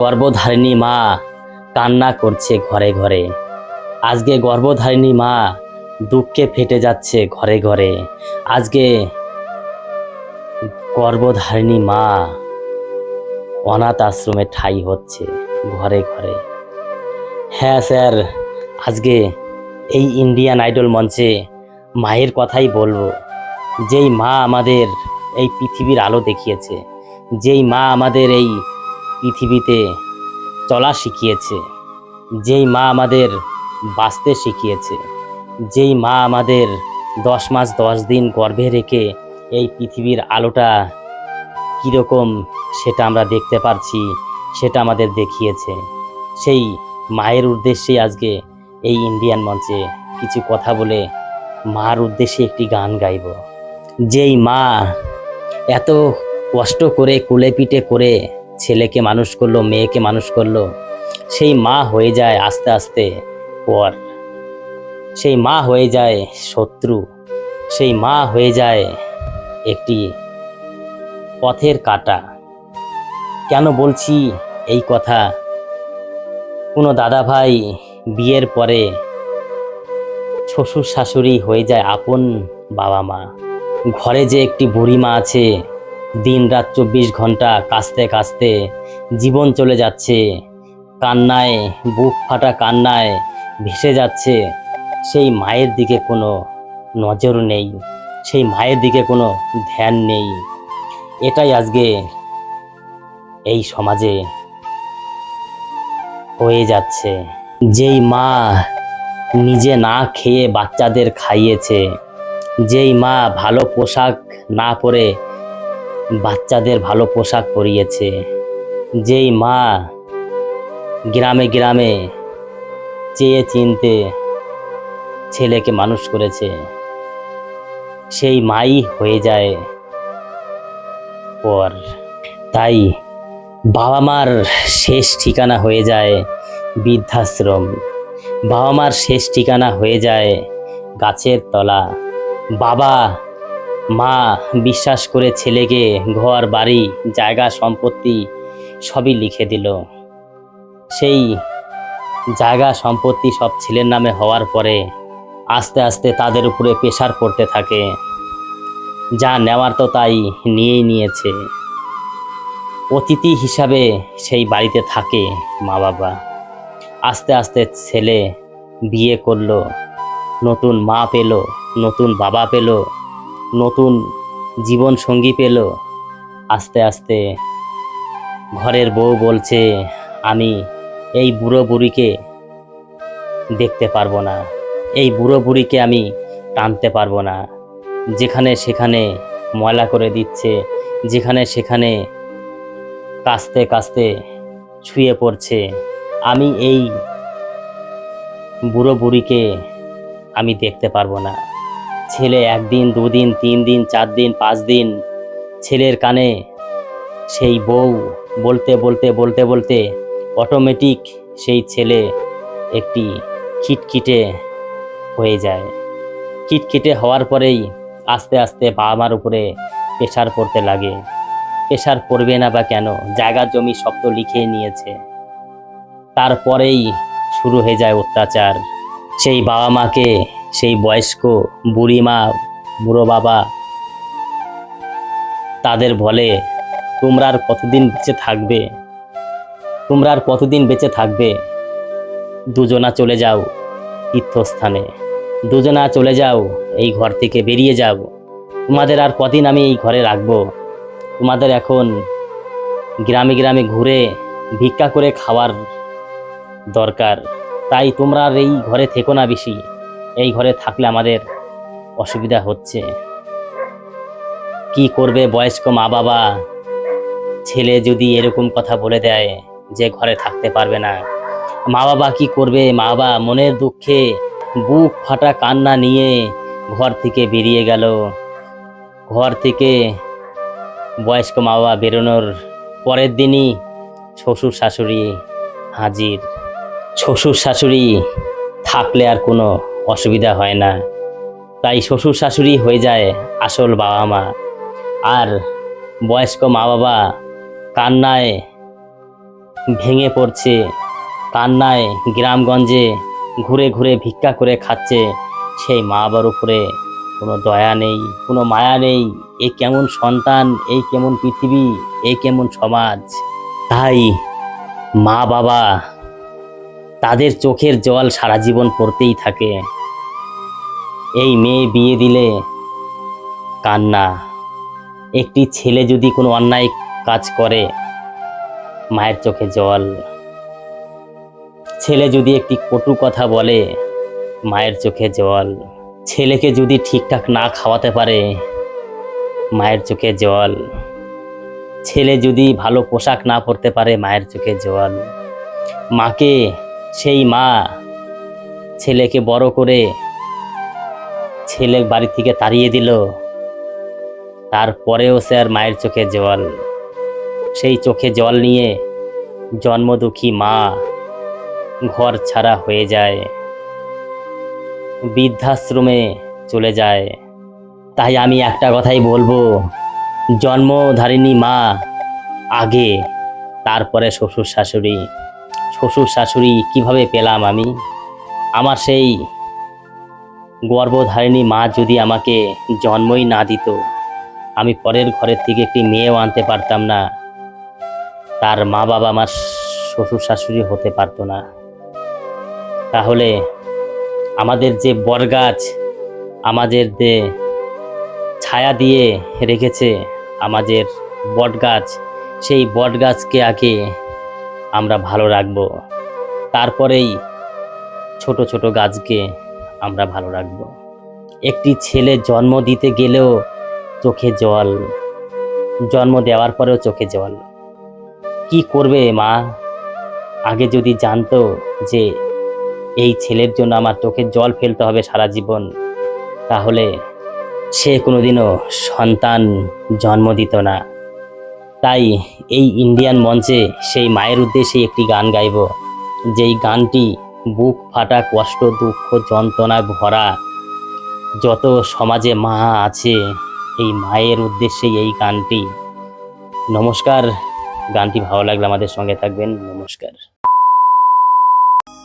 গর্ভধারিণী মা কান্না করছে ঘরে ঘরে। আজকে গর্ভধারিণী মা দুঃখে ফেটে যাচ্ছে ঘরে ঘরে। আজকে গর্ভধারিণী মা অনাথ আশ্রমে ঠাঁই হচ্ছে ঘরে ঘরে। হ্যাঁ স্যার, আজকে এই ইন্ডিয়ান আইডল মঞ্চে মায়ের কথাই বলবো। যেই মা আমাদের এই পৃথিবীর আলো দেখিয়েছে, যেই মা আমাদের এই পৃথিবীতে চলা শিখিয়েছে, যেই মা আমাদের বাঁচতে শিখিয়েছে, যেই মা আমাদের 10 মাস 10 দিন গর্ভে রেখে এই পৃথিবীর আলোটা কীরকম সেটা আমরা দেখতে পারছি, সেটা আমাদের দেখিয়েছে। সেই মায়ের উদ্দেশ্যে আজকে এই ইন্ডিয়ান মঞ্চে কিছু কথা বলে মার উদ্দেশ্যে একটি গান গাইব। যেই মা এত কষ্ট করে কুলে পিঠে করে ছেলেকে মানুষ করলো, মেয়েকে মানুষ করলো, সেই মা হয়ে যায় আস্তে আস্তে পর। সেই মা হয়ে যায় শত্রু, সেই মা হয়ে যায় একটি পথের কাঁটা। কেন বলছি এই কথা? কোনো দাদা ভাই বিয়ের পরে শ্বশুর শাশুড়ি হয়ে যায় আপন বাবা মা। ঘরে যে একটি বুড়ি মা আছে, দিন রাত 24 ঘন্টা কাঁচতে কাঁচতে জীবন চলে যাচ্ছে, কান্নায় বুক ফাটা কান্নায় ভেসে যাচ্ছে, সেই মায়ের দিকে কোনো নজর নেই, সেই মায়ের দিকে কোনো ধ্যান নেই। এটাই আজকে এই সমাজে হয়ে যাচ্ছে। যেই মা নিজে না খেয়ে বাচ্চাদের খাইয়েছে, যেই মা ভালো পোশাক না পরে বাচ্চাদের ভালো পোশাক পরিয়েছে, যেই মা গ্রামে গ্রামে চেয়ে চিনতে ছেলেকে মানুষ করেছে, সেই মাই হয়ে যায় পর। তাই বাবা মার শেষ ঠিকানা হয়ে যায় বৃদ্ধাশ্রম, বাবা মার শেষ ঠিকানা হয়ে যায় গাছের তলা। বাবা মা বিশ্বাস করে ছেলেকে ঘর বাড়ি জায়গা সম্পত্তি সবই লিখে দিল। সেই জায়গা সম্পত্তি সব ছেলের নামে হওয়ার পরে আস্তে আস্তে তাদের উপরে প্রেশার পড়তে থাকে। যা নেওয়ার তো তাই নিয়েই নিয়েছে। অতিথি হিসাবে সেই বাড়িতে থাকে মা বাবা। আস্তে আস্তে ছেলে বিয়ে করলো, নতুন মা পেল, নতুন বাবা পেল, নতুন জীবন সঙ্গী পেল। আস্তে আস্তে ঘরের বউ বলছে, আমি এই বুড়ো বুড়িকে দেখতে পারবো না, এই বুড়ো বুড়িকে আমি টানতে পারবো না। যেখানে সেখানে ময়লা করে দিচ্ছে, যেখানে সেখানে কাস্তে কাস্তে শুয়ে পড়ছে। আমি এই বুড়ো বুড়িকে আমি দেখতে পারবো না। ছেলে 1 দিন 2 দিন 3 দিন 4 দিন 5 দিন ছেলের কানে সেই বউ বলতে বলতে বলতে বলতে অটোমেটিক সেই ছেলে একটি খিটখিটে হয়ে যায়। খিটখিটে হওয়ার পরেই আস্তে আস্তে বাবা মার উপরে প্রেশার পড়তে লাগে। প্রেশার পড়বে না বা কেন? জায়গা জমি সব তো লিখে নিয়েছে। তারপরেই শুরু হয়ে যায় অত্যাচার। সেই বাবা মাকে সেই বয়স্ক বুড়ি মা বুড়ো বাবা তাদের বলে, তোমরা আর কতদিন বেঁচে থাকবে, তোমরা আর কতদিন বেঁচে থাকবে? দুজনা চলে যাও তীর্থস্থানে, দুজনা চলে যাও, এই ঘর থেকে বেরিয়ে যাও। তোমাদের আর কদিন আমি এই ঘরে রাখবো? তোমাদের এখন গ্রামে গ্রামে ঘুরে ভিক্ষা করে খাওয়ার দরকার। তাই তোমরা আর এই ঘরে থেকো না বেশি, এই ঘরে থাকলে আমাদের অসুবিধা হচ্ছে। কি করবে বয়স্ক মা বাবা? ছেলে যদি এরকম কথা বলে দেয় যে ঘরে থাকতে পারবে না, মা বাবা কি করবে? মা বাবা মনের দুঃখে বুক ফাটা কান্না নিয়ে ঘর থেকে বেরিয়ে গেল। ঘর থেকে বয়স্ক মা বাবা বেরোনোর পরের দিনই শ্বশুর শাশুড়ি হাজির। শ্বশুর শাশুড়ি থাকলে আর কোনো অসুবিধা হয় না। তাই শ্বশুর শাশুড়ি হয়ে যায় আসল বাবা মা। আর বয়স্ক মা বাবা কান্নায় ভেঙে পড়ছে, কান্নায় গ্রামগঞ্জে ঘুরে ঘুরে ভিক্ষা করে খাচ্ছে, সেই মা বাবার উপরে কোনো দয়া নেই, কোনো মায়া নেই। এ কেমন সন্তান, এই কেমন পৃথিবী, এই কেমন সমাজ। তাই মা বাবা তাদের চোখের জল সারা জীবন পড়তেই থাকে। এই মেয়ে বিয়ে দিলে কান্না, একটি ছেলে যদি কোনো অন্যায় কাজ করে মায়ের চোখে জল, ছেলে যদি একটি কটু কথা বলে মায়ের চোখে জল, ছেলেকে যদি ঠিকঠাক না খাওয়াতে পারে মায়ের চোখে জল, ছেলে যদি ভালো পোশাক না পরতে পারে মায়ের চোখে জল। মাকে, সেই মা ছেলেকে বড় করে ছেলে বাড়ি থেকে তাড়িয়ে দিল, তারপরেও স্যার মায়ের চোখে জল। সেই চোখে জল নিয়ে জন্মদুঃখী মা ঘর ছাড়া হয়ে যায়, বৃদ্ধাশ্রমে চলে যায়। তাই আমি একটা কথাই বলবো, জন্মধারিণী মা আগে, তারপরে শ্বশুর শাশুড়ি। শ্বশুর শাশুড়ি কিভাবে পেলাম আমি? আমার সেই গর্ভধারিণী মা যদি আমাকে জন্মই না দিত, আমি পরের ঘরের থেকে একটি মেয়েও আনতে পারতাম না, তার মা বাবা আমার শ্বশুর শাশুড়ি হতে পারতো না। তাহলে আমাদের যে বটগাছ আমাদের যে ছায়া দিয়ে রেখেছে, আমাদের বটগাছ, সেই বটগাছকে আগে আমরা ভালো রাখবো, তারপরেই ছোট ছোট গাছকে আমরা ভালো রাখবো। একটি ছেলে জন্ম দিতে গেলেও চোখে জল, জন্ম দেওয়ার পরেও চোখে জল। কি করবে মা? আগে যদি জানতো যে এই ছেলের জন্য আমার চোখে জল ফেলতে হবে সারা জীবন, তাহলে সে কোনোদিনও সন্তান জন্ম দিত না। তাই এই ইন্ডিয়ান মঞ্চে সেই মায়ের উদ্দেশ্যে একটি গান গাইব, যেই গানটি বুক ফাটা কষ্ট, দুঃখ, যন্ত্রণায় ভরা যত সমাজে মা আছে, এই মায়ের উদ্দেশ্যেই এই গানটি। নমস্কার, গানটি ভালো লাগলে আমাদের সঙ্গে থাকবেন। নমস্কার।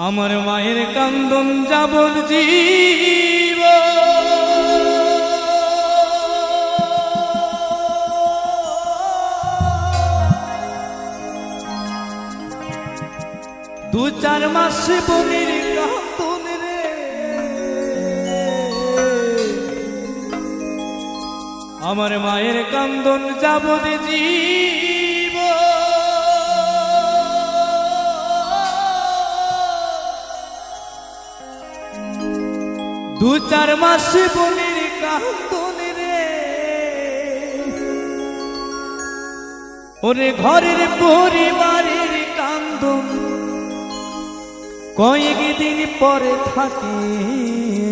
আমার মায়ের কান্দন যাবন জীব, দু চার মাস বনির কান্দন রে, আমার মায়ের কান্দন যাবন জীব। দু চার মাস বনির কান্দন রে, ওরে ঘরের পরিবারের কান্দন কয়েকদিন পরে থাকে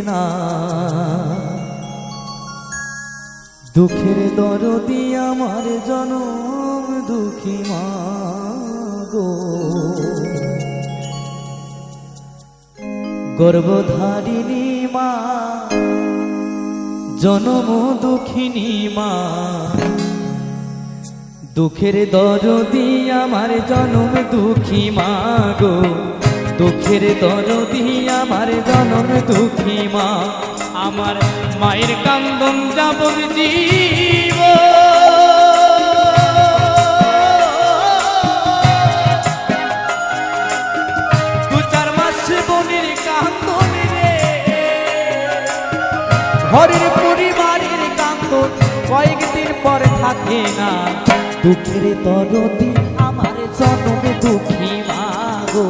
না। দুঃখের দরদি আমার জনম দুঃখী মা গো, গর্ভধারিণী মা, জনম দুঃখিনী মা। দুঃখের দরদি আমার জনম দুঃখী মা গো, দুঃখের দরদি আমার জনম দুঃখী মা। আমার মায়ের কান্দন যাবন জীব, দু চার মাস বনের কান্দন রে, ঘরের পরিবারের কান্দন কয়েকদিন পরে থাকে না। দুঃখের দরদি আমার জনম দুঃখী মা গো,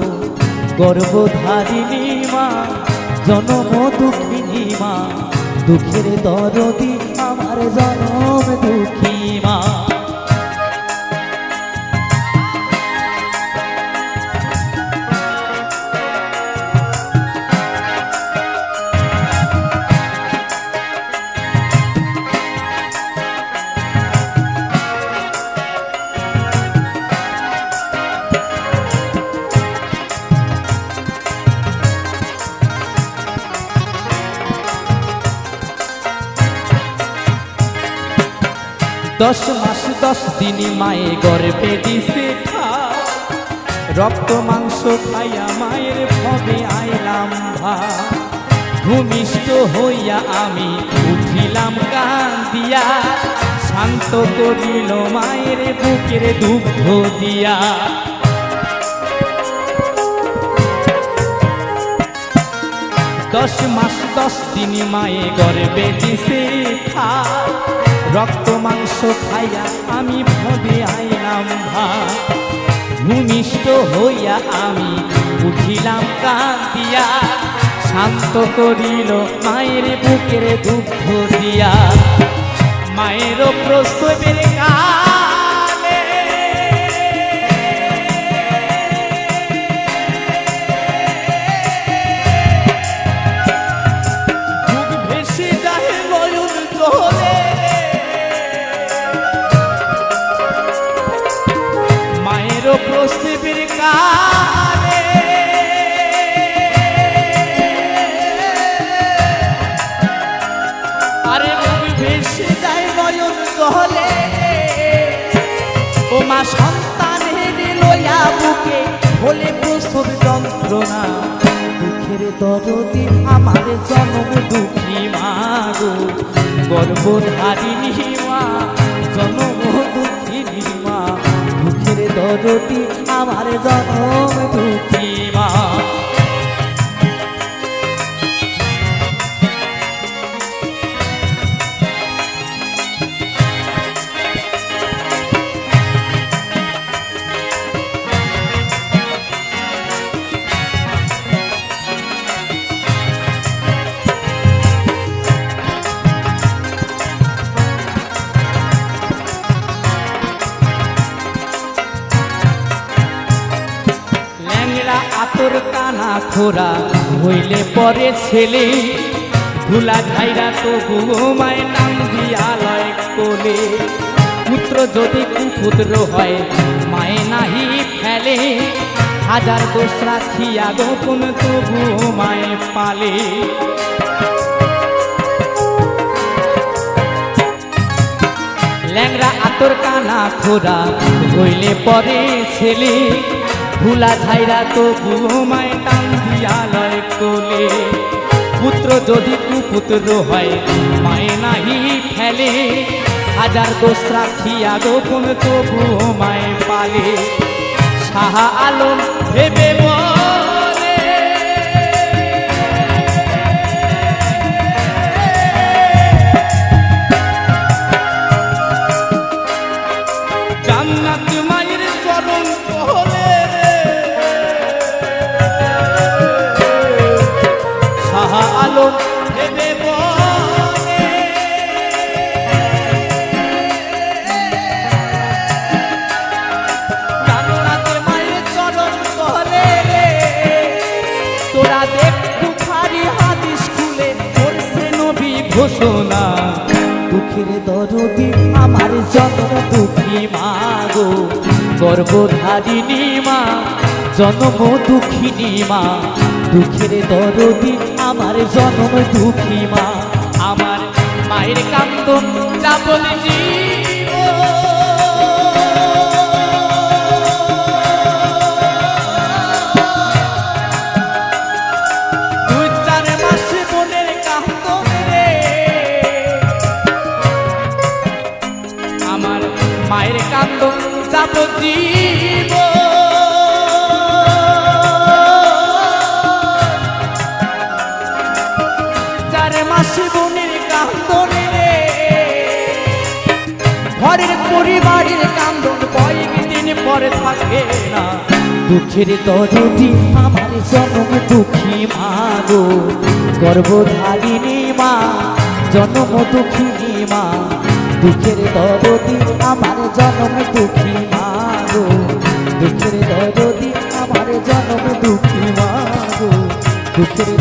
গর্ভধারিণী মা, জনম দুঃখিনী মা। দুঃখের দরদি আমার জনম দুঃখী মা। দশ মাস 10 দিন মায়ে গর্ভে দিছে, রক্ত মাংস খাইয়া মায়ের ভবে আইলাম ভাই, ভূমিষ্ঠ হইয়া আমি উঠিলাম কান্দিয়া, শান্ত করিল মায়ের বুকের দুগ্ধ দিয়া। 10 মাস 10 দিন মায়ে গর্ভে দিছে খাই, রক্ত মাংস খাইয়া আমি ভবে আইলাম ভাই, ভূমিষ্ঠ হইয়া আমি উঠিলাম কান্দিয়া, শান্ত করিল মায়ের বুকের দুগ্ধ দিয়া। মায়ের প্রসবের কালে বুক ভেসে যায় নয়ন জলে, মায়ের প্রসবের কালে আরে বুক ভেসে যায় নয়ন জলে, ও মা সন্তানের লইয়া বুকে হলে প্রসব যন্ত্রণা, দুঃখের দরদি আমার জন্ম দুঃখী মা গো, গর্ভধারিণী মা জন্ম দুঃখিনী মা, দুঃখের দরদি আমার জন্ম দুঃখী মা। আতর কানা খোরা হইলে পরে ছেলে, ধুলা ঝাইরা তো মায়ের নাম দিয়া লয় কোলে, পুত্র যদি কুপুত্র হয় মায়ে নাহি ফেলে, হাজার দোষ রাখিয়া গোপন তবু মায়ে পালে। ল্যাংরা আতর কানা খোরা হইলে পরে ছেলে, ভুলা ছাইরা তো মায়ের টান দিয়া লয় কোলে, পুত্র যদি কুপুত্র হয় মায়ে নাহি ফেলে, হাজার দোষ রাখিয়া গোপন তবু মায়ে পালে। শাহ আলম ভেবে বলে জান্নাত মায়ের চরণ কহলে, শাহ আলম ভেবে বলে জান্নাতে মায়ের চরণ কহলে, তোরা দেখ বুখারী হাদিস খুলে করছে নবী ঘোষণা, দুঃখের দরদি আমার জন্ম দুঃখী মা গো, গর্ভধারিণী মা জন্ম দুঃখিনী মা, দুঃখের দরদি আমার জন্ম দুঃখী মা। আমার মায়ের কান্দন যাবল দুই চার মাস বোনের কান্দন রে, আমার মায়ের কান্দন যাব জীব, বোনের কান্দন রে, ঘরের পরিবারের কান্দন কয়েকদিন পরে থাকে না, দুঃখের দরদি আমার জন্ম দুঃখী মা গো, গর্ভধারিণী মা জন্ম দুঃখিনী মা, দুঃখের দরদি আমার জন্ম দুঃখী মা গো, দুঃখের দরদি আমার জন্ম দুঃখী মা গো, দুঃখের